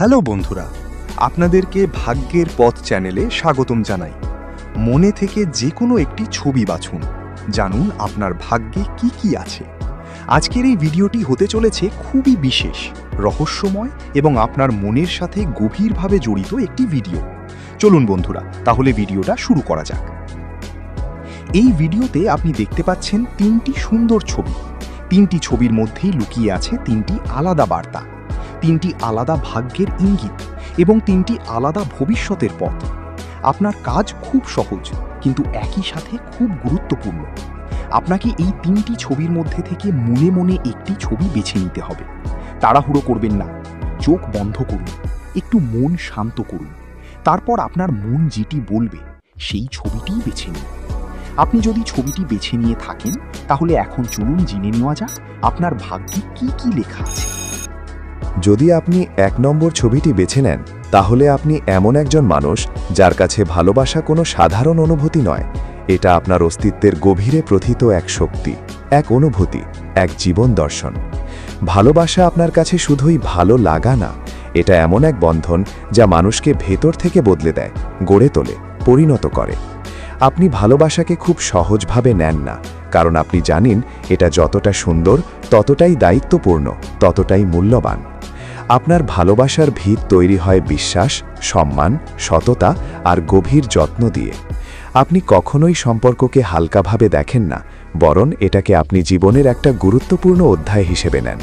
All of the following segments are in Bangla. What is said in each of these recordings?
হ্যালো বন্ধুরা, আপনাদেরকে ভাগ্যের পথ চ্যানেলে স্বাগতম জানাই। মনে থেকে যে কোনো একটি ছবি বাছুন, জানুন আপনার ভাগ্যে কি কি আছে। আজকের এই ভিডিওটি হতে চলেছে খুবই বিশেষ, রহস্যময় এবং আপনার মনের সাথে গভীরভাবে জড়িত একটি ভিডিও। চলুন বন্ধুরা, তাহলে ভিডিওটা শুরু করা যাক। এই ভিডিওতে আপনি দেখতে পাচ্ছেন তিনটি সুন্দর ছবি। তিনটি ছবির মধ্যেই লুকিয়ে আছে তিনটি আলাদা বার্তা, তিনটি আলাদা ভাগ্যের ইঙ্গিত এবং তিনটি আলাদা ভবিষ্যতের পথ। আপনার কাজ খুব সহজ, কিন্তু একই সাথে খুব গুরুত্বপূর্ণ। আপনাকে এই তিনটি ছবির মধ্যে থেকে মনে মনে একটি ছবি বেছে নিতে হবে। তাড়াহুড়ো করবেন না, চোখ বন্ধ করুন, একটু মন শান্ত করুন। তারপর আপনার মন যেটি বলবে সেই ছবিটিই বেছে নিন। আপনি যদি ছবিটি বেছে নিয়ে থাকেন, তাহলে এখন চলুন জেনে নেওয়া যাক আপনার ভাগ্যে কি কি লেখা আছে। যদি আপনি ১ নম্বর ছবিটি বেছে নেন, তাহলে আপনি এমন একজন মানুষ যার কাছে ভালোবাসা কোনো সাধারণ অনুভূতি নয়। এটা আপনার অস্তিত্বের গভীরে প্রথিত এক শক্তি, এক অনুভূতি, এক জীবন দর্শন। ভালোবাসা আপনার কাছে শুধুই ভালো লাগা না, এটা এমন এক বন্ধন যা মানুষকে ভেতর থেকে বদলে দেয়, গড়ে তোলে, পরিণত করে। আপনি ভালোবাসাকে খুব সহজভাবে নেন না, কারণ আপনি জানেন এটা যতটা সুন্দর, ততটাই দায়িত্বপূর্ণ, ততটাই মূল্যবান। আপনার ভালোবাসার ভিত তৈরি হয় বিশ্বাস, সম্মান, সততা আর গভীর যত্ন দিয়ে। আপনি কখনোই সম্পর্ককে হালকাভাবে দেখেন না, বরং এটাকে আপনি জীবনের একটা গুরুত্বপূর্ণ অধ্যায় হিসেবে নেন।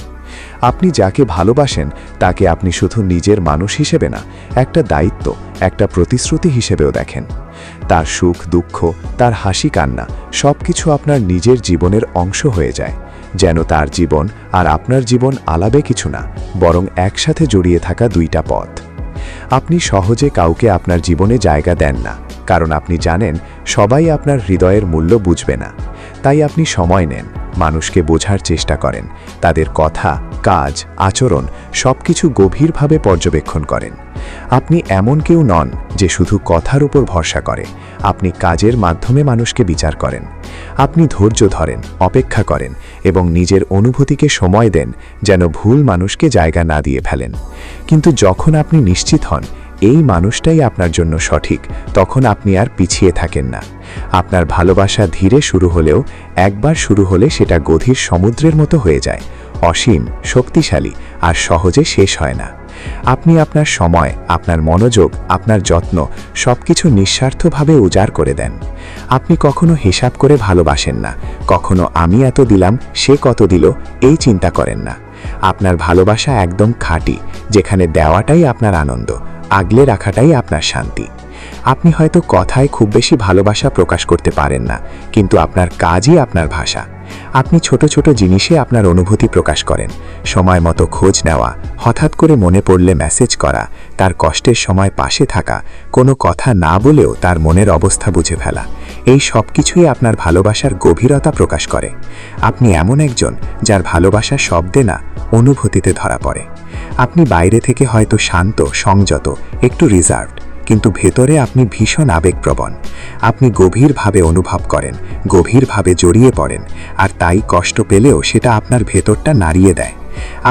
আপনি যাকে ভালোবাসেন তাকে আপনি শুধু নিজের মানুষ হিসেবে না, একটা দায়িত্ব, একটা প্রতিশ্রুতি হিসেবেও দেখেন। তার সুখ দুঃখ, তার হাসি কান্না সবকিছু আপনার নিজের জীবনের অংশ হয়ে যায়, যেন তার জীবন আর আপনার জীবন আলাদা কিছু না, বরং একসাথে জড়িয়ে থাকা দুইটা পথ। আপনি সহজে কাউকে আপনার জীবনে জায়গা দেন না, কারণ আপনি জানেন সবাই আপনার হৃদয়ের মূল্য বুঝবে না। তাই আপনি সময় নেন, মানুষকে বোঝার চেষ্টা করেন, তাদের কথা, কাজ, আচরণ সবকিছু গভীরভাবে পর্যবেক্ষণ করেন। আপনি এমন কেউ নন যে শুধু কথার উপর ভরসা করে, আপনি কাজের মাধ্যমে মানুষকে বিচার করেন। আপনি ধৈর্য ধরেন, অপেক্ষা করেন এবং নিজের অনুভূতিকে সময় দেন, যেন ভুল মানুষকে জায়গা না দিয়ে ফেলেন। কিন্তু যখন আপনি নিশ্চিত হন এই মানুষটাই আপনার জন্য সঠিক, তখন আপনি আর পিছিয়ে থাকেন না। আপনার ভালোবাসা ধীরে শুরু হলেও একবার শুরু হলে সেটা গভীর সমুদ্রের মতো হয়ে যায়, অসীম, শক্তিশালী আর সহজে শেষ হয় না। আপনি আপনার সময়, আপনার মনোযোগ, আপনার যত্ন সবকিছু নিঃস্বার্থভাবে উজাড় করে দেন। আপনি কখনো হিসাব করে ভালোবাসেন না, কখনো আমি এত দিলাম সে কত দিল এই চিন্তা করেন না। আপনার ভালোবাসা একদম খাঁটি, যেখানে দেওয়াটাই আপনার আনন্দ, আগলে রাখাটাই আপনার শান্তি। আপনি হয়তো কথায় খুব বেশি ভালোবাসা প্রকাশ করতে পারেন না, কিন্তু আপনার কাজই আপনার ভাষা। আপনি ছোট ছোট জিনিসে আপনার অনুভূতি প্রকাশ করেন, সময় মতো খোঁজ নেওয়া, হঠাৎ করে মনে পড়লে মেসেজ করা, তার কষ্টের সময় পাশে থাকা, কোনো কথা না বলেও তার মনের অবস্থা বুঝে ফেলা, এই সব কিছুই আপনার ভালোবাসার গভীরতা প্রকাশ করে। আপনি এমন একজন যার ভালোবাসা শব্দে না, অনুভূতিতে ধরা পড়ে। আপনি বাইরে থেকে হয়তো শান্ত, সংযত, একটু রিজার্ভড, কিন্তু ভেতরে আপনি ভীষণ আবেগপ্রবণ। আপনি গভীরভাবে অনুভব করেন, গভীরভাবে জড়িয়ে পড়েন, আর তাই কষ্ট পেলেও সেটা আপনার ভেতরটা নাড়িয়ে দেয়।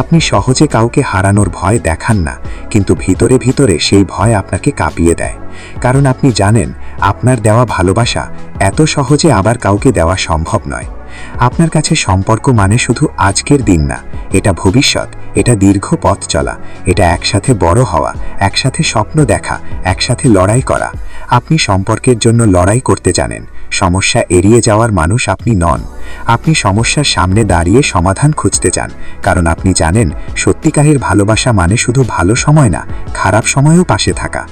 আপনি সহজে কাউকে হারানোর ভয় দেখান না, কিন্তু ভিতরে ভিতরে সেই ভয় আপনাকে কাঁপিয়ে দেয়। কারণ আপনি জানেন আপনার দেওয়া ভালোবাসা এত সহজে আবার কাউকে দেওয়া সম্ভব নয়। আপনার কাছে সম্পর্ক মানে শুধু আজকের দিন না, এটা ভবিষ্যৎ, এটা দীর্ঘ পথ চলা, এটা একসাথে বড় হওয়া, একসাথে স্বপ্ন দেখা, একসাথে লড়াই করা। আপনি সম্পর্কের জন্য লড়াই করতে জানেন, সমস্যা এড়িয়ে যাওয়ার মানুষ আপনি নন। আপনি সমস্যার সামনে দাঁড়িয়ে সমাধান খুঁজতে চান, কারণ আপনি জানেন সত্যিকারের ভালোবাসা মানে শুধু ভালো সময় না, খারাপ সময়েও পাশে থাকা।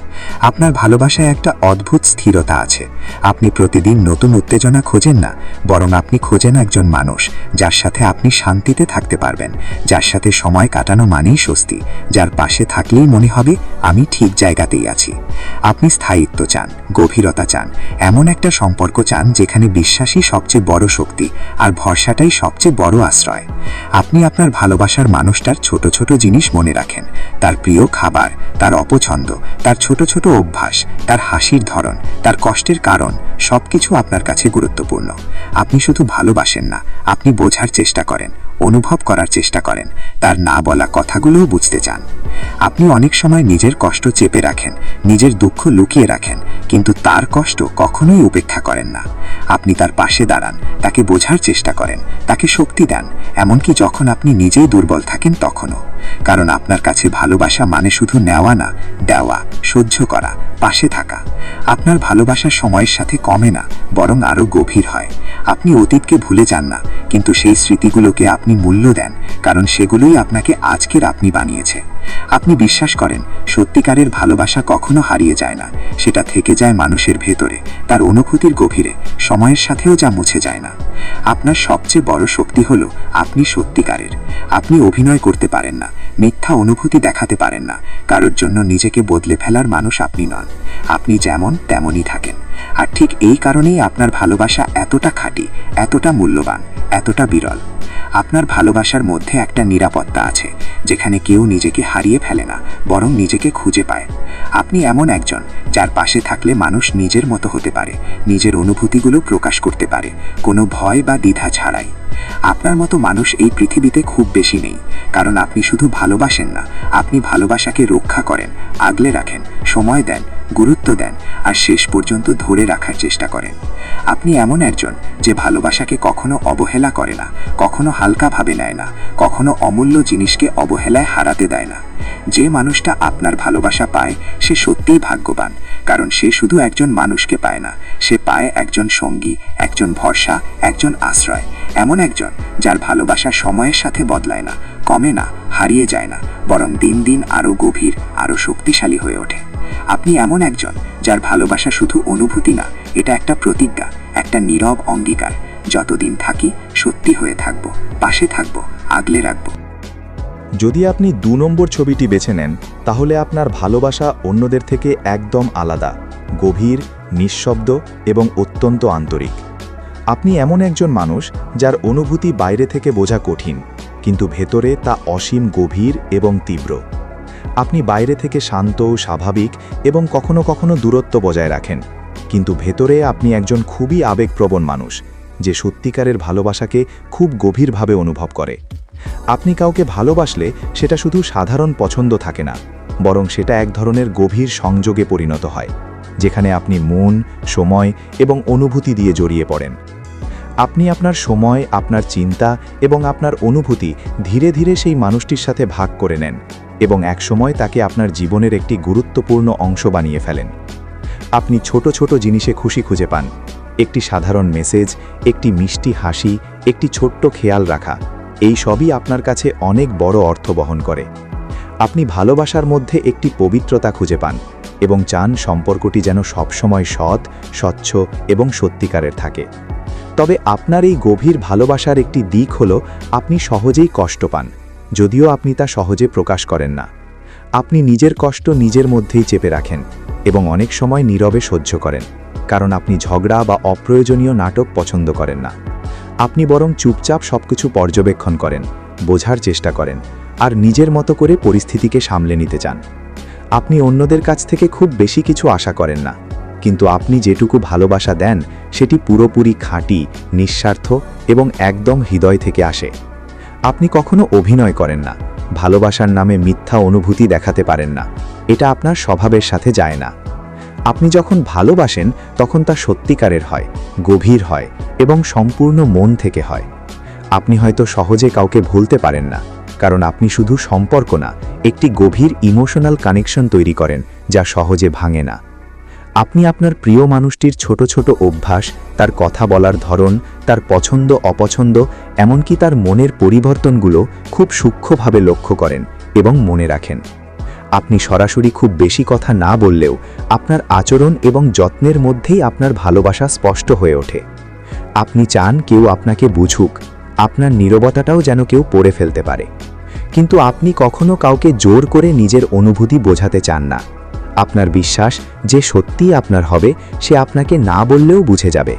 আপনার ভালোবাসায় একটা অদ্ভুত স্থিরতা আছে। আপনি প্রতিদিন নতুন উত্তেজনা খোঁজেন না, বরং আপনি খোঁজেন একজন মানুষ যার সাথে আপনি শান্তিতে থাকতে পারবেন, যার সাথে সময় কাটানো মানেই স্বস্তি, যার পাশে থাকলেই মনে হবে আমি ঠিক জায়গাতেই আছি। আপনি স্থায়িত্ব চান, গভীরতা চান, এমন একটা সম্পর্ক চান যেখানে বিশ্বাসই সবচেয়ে বড় শক্তি আর ভরসাটাই সবচেয়ে বড় আশ্রয়। আপনি আপনার ভালোবাসার মানুষটার ছোট ছোট জিনিস মনে রাখেন, তার প্রিয় খাবার, তার অপছন্দ, তার ছোট ছোট অভ্যাস, তার হাসির ধরন, তার কষ্টের কারণ সবকিছু আপনার কাছে গুরুত্বপূর্ণ। আপনি শুধু ভালোবাসেন না, আপনি বোঝার চেষ্টা করেন, অনুভব করার চেষ্টা করেন, তার না বলা কথাগুলোও বুঝতে চান। আপনি অনেক সময় নিজের কষ্ট চেপে রাখেন, নিজের দুঃখ লুকিয়ে রাখেন, কিন্তু তার কষ্ট কখনোই উপেক্ষা করেন না। আপনি তার পাশে দাঁড়ান, তাকে বোঝার চেষ্টা করেন, তাকে শক্তি দেন, এমনকি যখন আপনি নিজেই দুর্বল থাকেন তখনও। কারণ আপনার কাছে ভালোবাসা মানে শুধু নেওয়া না, দেওয়া, সহ্য করা, পাশে থাকা। আপনার ভালোবাসা সময়ের সাথে কমে না, বরং আরও গভীর হয়। আপনি অতীতকে ভুলে যান না, কিন্তু সেই স্মৃতিগুলোকে আপনি মূল্য দেন, কারণ সেগুলোই আপনাকে আজকের আপনি বানিয়েছে। আপনি বিশ্বাস করেন সত্যিকারের ভালোবাসা কখনো হারিয়ে যায় না, সেটা থেকে যায় মানুষের ভেতরে, তার অনুভূতির গভীরে, সময়ের সাথেও যা মুছে যায় না। আপনার সবচেয়ে বড় শক্তি হলো আপনি সত্যিকারের। আপনি অভিনয় করতে পারেন না, মিথ্যা অনুভূতি দেখাতে পারেন না, কারোর জন্য নিজেকে বদলে ফেলার মানুষ আপনি নন। আপনি যেমন তেমনই থাকেন। আর ঠিক এই কারণেই আপনার ভালোবাসা এতটা খাঁটি, এতটা মূল্যবান, এতটা বিরল। আপনার ভালোবাসার মধ্যে একটা নিরাপত্তা আছে, যেখানে কেউ নিজেকে হারিয়ে ফেলে না, বরং নিজেকে খুঁজে পায়। আপনি এমন একজন যার পাশে থাকলে মানুষ নিজের মতো হতে পারে, নিজের অনুভূতিগুলো প্রকাশ করতে পারে, কোনো ভয় বা দ্বিধা ছাড়াই। আপনার মতো মানুষ এই পৃথিবীতে খুব বেশি নেই, কারণ আপনি শুধু ভালোবাসেন না, আপনি ভালোবাসাকে রক্ষা করেন, আগলে রাখেন, সময় দেন, গুরুত্ব দেন, আর শেষ পর্যন্ত ধরে রাখার চেষ্টা করেন। আপনি এমন একজন যে ভালোবাসাকে কখনো অবহেলা করে না, কখনো হালকাভাবে নেয় না, কখনো অমূল্য জিনিসকে অবহেলায় হারাতে দেয় না। যে মানুষটা আপনার ভালোবাসা পায় সে সত্যিই ভাগ্যবান, কারণ সে শুধু একজন মানুষকে পায় না, সে পায় একজন সঙ্গী, একজন ভরসা, একজন আশ্রয়। এমন একজন যার ভালোবাসা সময়ের সাথে বদলায় না, কমে না, হারিয়ে যায় না, বরং দিন দিন আরও গভীর, আরও শক্তিশালী হয়ে ওঠে। আপনি এমন একজন যার ভালোবাসা শুধু অনুভূতি না, এটা একটা প্রতিজ্ঞা, একটা নীরব অঙ্গীকার। যতদিন থাকি সত্যি হয়ে থাকব, পাশে থাকব, আগলে রাখব। যদি আপনি 2 নম্বর ছবিটি বেছে নেন, তাহলে আপনার ভালোবাসা অন্যদের থেকে একদম আলাদা, গভীর, নিঃশব্দ এবং অত্যন্ত আন্তরিক। আপনি এমন একজন মানুষ যার অনুভূতি বাইরে থেকে বোঝা কঠিন, কিন্তু ভেতরে তা অসীম গভীর এবং তীব্র। আপনি বাইরে থেকে শান্ত, স্বাভাবিক এবং কখনো কখনো দূরত্ব বজায় রাখেন, কিন্তু ভেতরে আপনি একজন খুবই আবেগপ্রবণ মানুষ, যে সত্যিকারের ভালোবাসাকে খুব গভীরভাবে অনুভব করে। আপনি কাউকে ভালোবাসলে সেটা শুধু সাধারণ পছন্দ থাকে না, বরং সেটা এক ধরনের গভীর সংযোগে পরিণত হয়, যেখানে আপনি মন, সময় এবং অনুভূতি দিয়ে জড়িয়ে পড়েন। আপনি আপনার সময়, আপনার চিন্তা এবং আপনার অনুভূতি ধীরে ধীরে সেই মানুষটির সাথে ভাগ করে নেন এবং একসময় তাকে আপনার জীবনের একটি গুরুত্বপূর্ণ অংশ বানিয়ে ফেলেন। আপনি ছোট ছোট জিনিসে খুশি খুঁজে পান, একটি সাধারণ মেসেজ, একটি মিষ্টি হাসি, একটি ছোট্ট খেয়াল রাখা, এই সবই আপনার কাছে অনেক বড় অর্থ বহন করে। আপনি ভালোবাসার মধ্যে একটি পবিত্রতা খুঁজে পান এবং চান সম্পর্কটি যেন সবসময় সৎ, স্বচ্ছ এবং সত্যিকারের থাকে। তবে আপনার এই গভীর ভালোবাসার একটি দিক হলো আপনি সহজেই কষ্ট পান, যদিও আপনি তা সহজে প্রকাশ করেন না। আপনি নিজের কষ্ট নিজের মধ্যেই চেপে রাখেন এবং অনেক সময় নীরবে সহ্য করেন, কারণ আপনি ঝগড়া বা অপ্রয়োজনীয় নাটক পছন্দ করেন না। আপনি বরং চুপচাপ সবকিছু পর্যবেক্ষণ করেন, বোঝার চেষ্টা করেন আর নিজের মতো করে পরিস্থিতিকে সামলে নিতে চান। আপনি অন্যদের কাছ থেকে খুব বেশি কিছু আশা করেন না, কিন্তু আপনি যেটুকু ভালোবাসা দেন সেটি পুরোপুরি খাঁটি, নিঃস্বার্থ এবং একদম হৃদয় থেকে আসে। আপনি কখনো অভিনয় করেন না, ভালোবাসার নামে মিথ্যা অনুভূতি দেখাতে পারেন না, এটা আপনার স্বভাবের সাথে যায় না। আপনি যখন ভালোবাসেন তখন তা সত্যিকারের হয়, গভীর হয় এবং সম্পূর্ণ মন থেকে হয়। আপনি হয়তো সহজে কাউকে ভুলতে পারেন না, কারণ আপনি শুধু সম্পর্ক না, একটি গভীর ইমোশনাল কানেকশন তৈরি করেন যা সহজে ভাঙে না। আপনি আপনার প্রিয় মানুষটির ছোট ছোট অভ্যাস, তার কথা বলার ধরন, তার পছন্দ অপছন্দ, এমনকি তার মনের পরিবর্তনগুলো খুব সূক্ষ্মভাবে লক্ষ্য করেন এবং মনে রাখেন। আপনি সরাসরি খুব বেশি কথা না বললেও আপনার আচরণ এবং যত্নের মধ্যেই আপনার ভালোবাসা স্পষ্ট হয়ে ওঠে। আপনি চান কেউ আপনাকে বুঝুক, আপনার নীরবতাটাও যেন কেউ পড়ে ফেলতে পারে। কিন্তু আপনি কখনো কাউকে জোর করে নিজের অনুভূতি বোঝাতে চান না। আপনার বিশ্বাস যে সত্যিই আপনার হবে সে আপনাকে না বললেও বুঝে যাবে।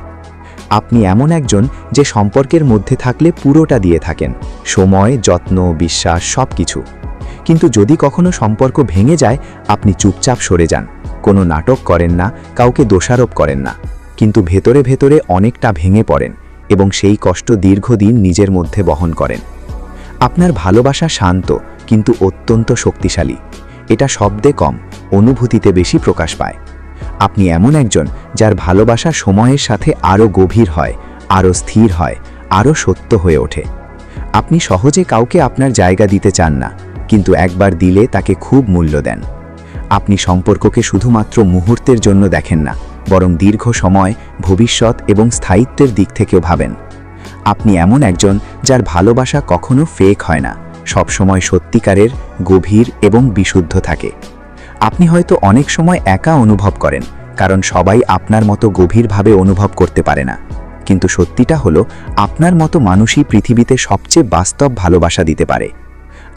আপনি এমন একজন যে সম্পর্কের মধ্যে থাকলে পুরোটা দিয়ে থাকেন, সময়, যত্ন, বিশ্বাস, সব কিছু। কিন্তু যদি কখনো সম্পর্ক ভেঙে যায় আপনি চুপচাপ সরে যান, কোনো নাটক করেন না, কাউকে দোষারোপ করেন না, কিন্তু ভেতরে ভেতরে অনেকটা ভেঙে পড়েন এবং সেই কষ্ট দীর্ঘদিন নিজের মধ্যে বহন করেন। আপনার ভালোবাসা শান্ত কিন্তু অত্যন্ত শক্তিশালী। এটা শব্দে কম, অনুভূতিতে বেশি প্রকাশ পায়। আপনি এমন একজন যার ভালোবাসা সময়ের সাথে আরও গভীর হয়, আরও স্থির হয়, আরও সত্য হয়ে ওঠে। আপনি সহজে কাউকে আপনার জায়গা দিতে চান না, কিন্তু একবার দিলে তাকে খুব মূল্য দেন। আপনি সম্পর্ককে শুধুমাত্র মুহূর্তের জন্য দেখেন না, বরং দীর্ঘ সময়, ভবিষ্যৎ এবং স্থায়িত্বের দিক থেকেও ভাবেন। আপনি এমন একজন যার ভালোবাসা কখনো ফেক হয় না, সবসময় সত্যিকারের, গভীর এবং বিশুদ্ধ থাকে। আপনি হয়তো অনেক সময় একা অনুভব করেন, কারণ সবাই আপনার মতো গভীরভাবে অনুভব করতে পারে না। কিন্তু সত্যিটা হলো, আপনার মতো মানুষই পৃথিবীতে সবচেয়ে বাস্তব ভালোবাসা দিতে পারে।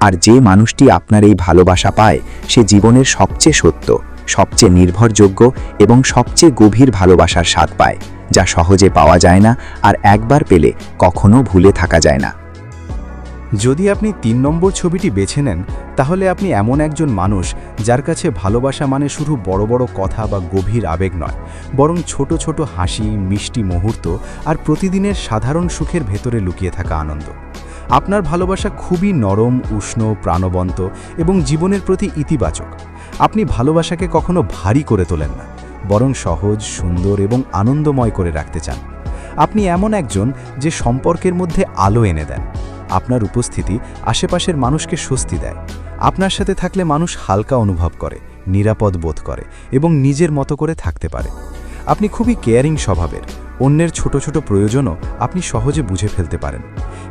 আর যে মানুষটি আপনার এই ভালোবাসা পায়, সে জীবনের সবচেয়ে সত্য, সবচেয়ে নির্ভরযোগ্য এবং সবচেয়ে গভীর ভালোবাসার স্বাদ পায়, যা সহজে পাওয়া যায় না আর একবার পেলে কখনো ভুলে থাকা যায় না। যদি আপনি 3 নম্বর ছবিটি বেছে নেন, তাহলে আপনি এমন একজন মানুষ যার কাছে ভালোবাসা মানে শুধু বড় বড় কথা বা গভীর আবেগ নয়, বরং ছোট ছোট হাসি, মিষ্টি মুহূর্ত আর প্রতিদিনের সাধারণ সুখের ভেতরে লুকিয়ে থাকা আনন্দ। আপনার ভালোবাসা খুবই নরম, উষ্ণ, প্রাণবন্ত এবং জীবনের প্রতি ইতিবাচক। আপনি ভালোবাসাকে কখনো ভারী করে তোলেন না, বরং সহজ, সুন্দর এবং আনন্দময় করে রাখতে চান। আপনি এমন একজন যে সম্পর্কের মধ্যে আলো এনে দেন। আপনার উপস্থিতি আশেপাশের মানুষকে স্বস্তি দেয়। আপনার সাথে থাকলে মানুষ হালকা অনুভব করে, নিরাপদ বোধ করে এবং নিজের মতো করে থাকতে পারে। আপনি খুবই কেয়ারিং স্বভাবের। অন্যের ছোট ছোট প্রয়োজনও আপনি সহজে বুঝে ফেলতে পারেন।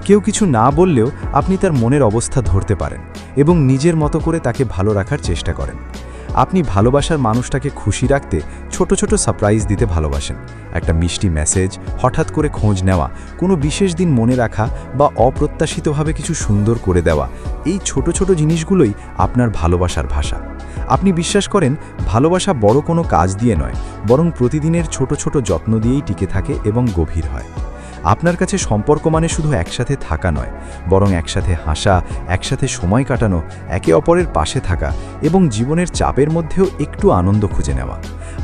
কেউ কিছু না বললেও আপনি তার মনের অবস্থা ধরতে পারেন এবং নিজের মতো করে তাকে ভালো রাখার চেষ্টা করেন। আপনি ভালোবাসার মানুষটাকে খুশি রাখতে ছোট ছোট সারপ্রাইজ দিতে ভালোবাসেন। একটা মিষ্টি মেসেজ, হঠাৎ করে খোঁজ নেওয়া, কোনো বিশেষ দিন মনে রাখা বা অপ্রত্যাশিতভাবে কিছু সুন্দর করে দেওয়া, এই ছোট ছোট জিনিসগুলোই আপনার ভালোবাসার ভাষা। আপনি বিশ্বাস করেন ভালোবাসা বড় কোনো কাজ দিয়ে নয়, বরং প্রতিদিনের ছোট ছোট যত্ন দিয়েই টিকে থাকে এবং গভীর হয়। আপনার কাছে সম্পর্ক মানে শুধু একসাথে থাকা নয়, বরং একসাথে হাসা, একসাথে সময় কাটানো, একে অপরের পাশে থাকা এবং জীবনের চাপের মধ্যেও একটু আনন্দ খুঁজে নেওয়া।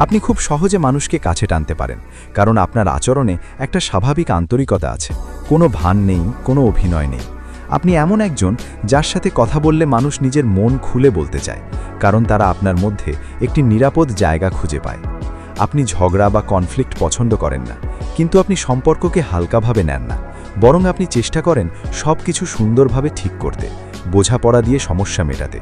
আপনি খুব সহজে মানুষকে কাছে টানতে পারেন, কারণ আপনার আচরণে একটা স্বাভাবিক আন্তরিকতা আছে। কোনো ভান নেই, কোনো অভিনয় নেই। আপনি এমন একজন যার সাথে কথা বললে মানুষ নিজের মন খুলে বলতে চায়, কারণ তারা আপনার মধ্যে একটি নিরাপদ জায়গা খুঁজে পায়। আপনি ঝগড়া বা কনফ্লিক্ট পছন্দ করেন না, কিন্তু আপনি সম্পর্ককে হালকাভাবে নেন না, বরং আপনি চেষ্টা করেন সব কিছু সুন্দরভাবে ঠিক করতে, বোঝাপড়া দিয়ে সমস্যা মেটাতে।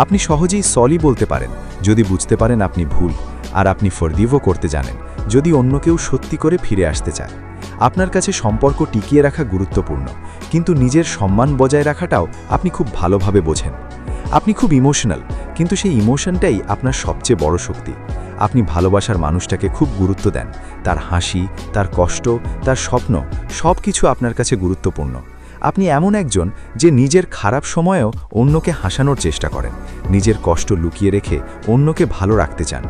আপনি সহজেই সরি বলতে পারেন যদি বুঝতে পারেন আপনি ভুল, আর আপনি ফরগিভও করতে জানেন যদি অন্য কেউ সত্যি করে ফিরে আসতে চায়। আপনার কাছে সম্পর্ক টিকিয়ে রাখা গুরুত্বপূর্ণ, কিন্তু নিজের সম্মান বজায় রাখাটাও আপনি খুব ভালোভাবে বোঝেন। আপনি খুব ইমোশনাল, কিন্তু সেই ইমোশনটাই আপনার সবচেয়ে বড় শক্তি। আপনি ভালোবাসার মানুষটাকে খুব গুরুত্ব দেন, তার হাসি, তার কষ্ট, তার স্বপ্ন, সব কিছু আপনার কাছে গুরুত্বপূর্ণ। আপনি এমন একজন যে নিজের খারাপ সময়েও অন্যকে হাসানোর চেষ্টা করেন, নিজের কষ্ট লুকিয়ে রেখে অন্যকে ভালো রাখতে চান।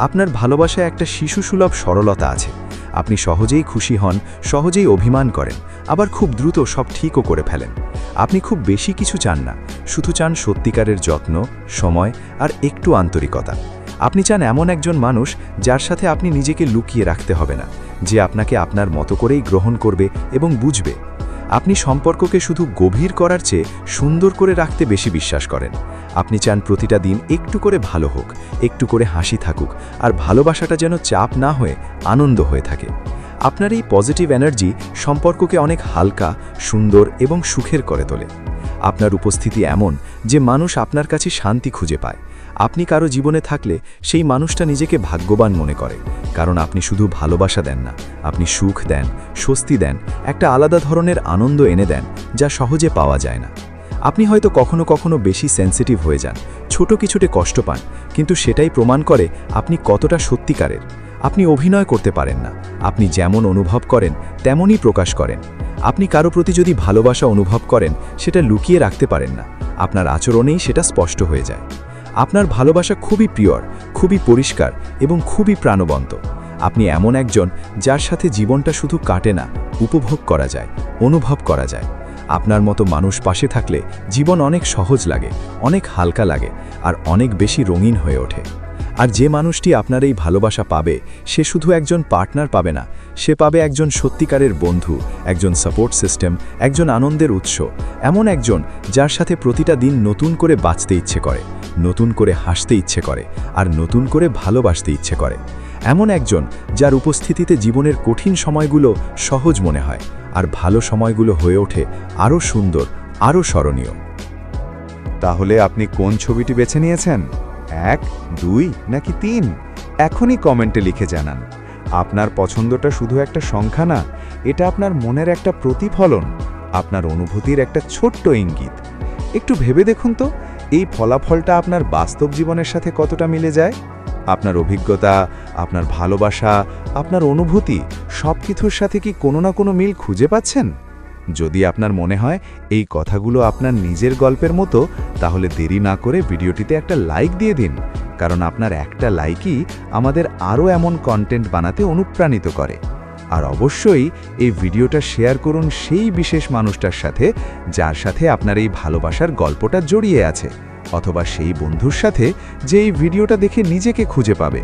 আপনার ভালোবাসায় একটা শিশুসুলভ সরলতা আছে। আপনি সহজেই খুশি হন, সহজেই অভিমান করেন, আবার খুব দ্রুত সব ঠিকও করে ফেলেন। আপনি খুব বেশি কিছু চান না, শুধু চান সত্যিকারের যত্ন, সময় আর একটু আন্তরিকতা। আপনি চান এমন একজন মানুষ যার সাথে আপনি নিজেকে লুকিয়ে রাখতে হবে না, যে আপনাকে আপনার মতো করেই গ্রহণ করবে এবং বুঝবে। আপনি সম্পর্ককে শুধু গভীর করার চেয়ে সুন্দর করে রাখতে বেশি বিশ্বাস করেন। আপনি চান প্রতিটা দিন একটু করে ভালো হোক, একটু করে হাসি থাকুক, আর ভালোবাসাটা যেন চাপ না হয়ে আনন্দ হয়ে থাকে। আপনার এই পজিটিভ এনার্জি সম্পর্ককে অনেক হালকা, সুন্দর এবং সুখের করে তোলে। আপনার উপস্থিতি এমন যে মানুষ আপনার কাছে শান্তি খুঁজে পায়। আপনি কারো জীবনে থাকলে সেই মানুষটা নিজেকে ভাগ্যবান মনে করে, কারণ আপনি শুধু ভালোবাসা দেন না, আপনি সুখ দেন, স্বস্তি দেন, একটা আলাদা ধরনের আনন্দ এনে দেন যা সহজে পাওয়া যায় না। আপনি হয়তো কখনো কখনো বেশি সেন্সিটিভ হয়ে যান, ছোট কিছুতে কষ্ট পান, কিন্তু সেটাই প্রমাণ করে আপনি কতটা সত্যিকারের। আপনি অভিনয় করতে পারেন না, আপনি যেমন অনুভব করেন তেমনই প্রকাশ করেন। আপনি কারো প্রতি যদি ভালোবাসা অনুভব করেন, সেটা লুকিয়ে রাখতে পারেন না, আপনার আচরণেই সেটা স্পষ্ট হয়ে যায়। আপনার ভালোবাসা খুবই পিওর, খুবই পরিষ্কার এবং খুবই প্রাণবন্ত। আপনি এমন একজন যার সাথে জীবনটা শুধু কাটে না, উপভোগ করা যায়, অনুভব করা যায়। আপনার মতো মানুষ পাশে থাকলে জীবন অনেক সহজ লাগে, অনেক হালকা লাগে আর অনেক বেশি রঙিন হয়ে ওঠে। আর যে মানুষটি আপনার এই ভালোবাসা পাবে সে শুধু একজন পার্টনার পাবে না, সে পাবে একজন সত্যিকারের বন্ধু, একজন সাপোর্ট সিস্টেম, একজন আনন্দের উৎস, এমন একজন যার সাথে প্রতিটা দিন নতুন করে বাঁচতে ইচ্ছে করে, নতুন করে হাসতে ইচ্ছে করে, আর নতুন করে ভালোবাসতে ইচ্ছে করে। এমন একজন যার উপস্থিতিতে জীবনের কঠিন সময়গুলো সহজ মনে হয়, আর ভালো সময়গুলো হয়ে ওঠে আরও সুন্দর, আরও স্মরণীয়। তাহলে আপনি কোন ছবিটি বেছে নিয়েছেন? 1, 2 নাকি 3? এখনই কমেন্টে লিখে জানান। আপনার পছন্দটা শুধু একটা সংখ্যা না, এটা আপনার মনের একটা প্রতিফলন, আপনার অনুভূতির একটা ছোট্ট ইঙ্গিত। একটু ভেবে দেখুন তো, এই ফলাফলটা আপনার বাস্তব জীবনের সাথে কতটা মিলে যায়? আপনার অভিজ্ঞতা, আপনার ভালোবাসা, আপনার অনুভূতি সব কিছুর সাথে কি কোনো না কোনো মিল খুঁজে পাচ্ছেন? যদি আপনার মনে হয় এই কথাগুলো আপনার নিজের গল্পের মতো, তাহলে দেরি না করে ভিডিওটিতে একটা লাইক দিয়ে দিন, কারণ আপনার একটা লাইকই আমাদের আরও এমন কন্টেন্ট বানাতে অনুপ্রাণিত করে। আর অবশ্যই এই ভিডিওটা শেয়ার করুন সেই বিশেষ মানুষটার সাথে যার সাথে আপনার এই ভালোবাসার গল্পটা জড়িয়ে আছে, অথবা সেই বন্ধুর সাথে যে এই ভিডিওটা দেখে নিজেকে খুঁজে পাবে।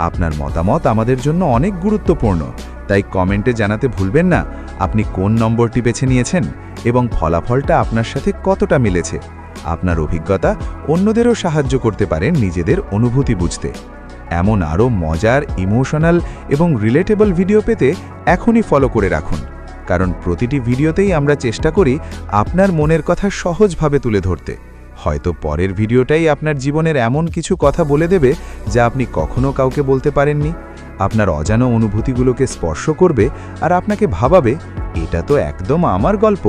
আপনার মতামত আমাদের জন্য অনেক গুরুত্বপূর্ণ, তাই কমেন্টে জানাতে ভুলবেন না আপনি কোন নম্বরটি বেছে নিয়েছেন এবং ফলাফলটা আপনার সাথে কতটা মিলেছে। আপনার অভিজ্ঞতা অন্যদেরও সাহায্য করতে পারে নিজেদের অনুভূতি বুঝতে। এমন আরও মজার, ইমোশনাল এবং রিলেটেবল ভিডিও পেতে এখনই ফলো করে রাখুন, কারণ প্রতিটি ভিডিওতেই আমরা চেষ্টা করি আপনার মনের কথা সহজভাবে তুলে ধরতে। হয়তো পরের ভিডিওটাই আপনার জীবনের এমন কিছু কথা বলে দেবে যা আপনি কখনো কাউকে বলতে পারেননি। আপনার অজানা অনুভূতিগুলোকে স্পর্শ করবে আর আপনাকে ভাবাবে, এটা তো একদম আমার গল্প।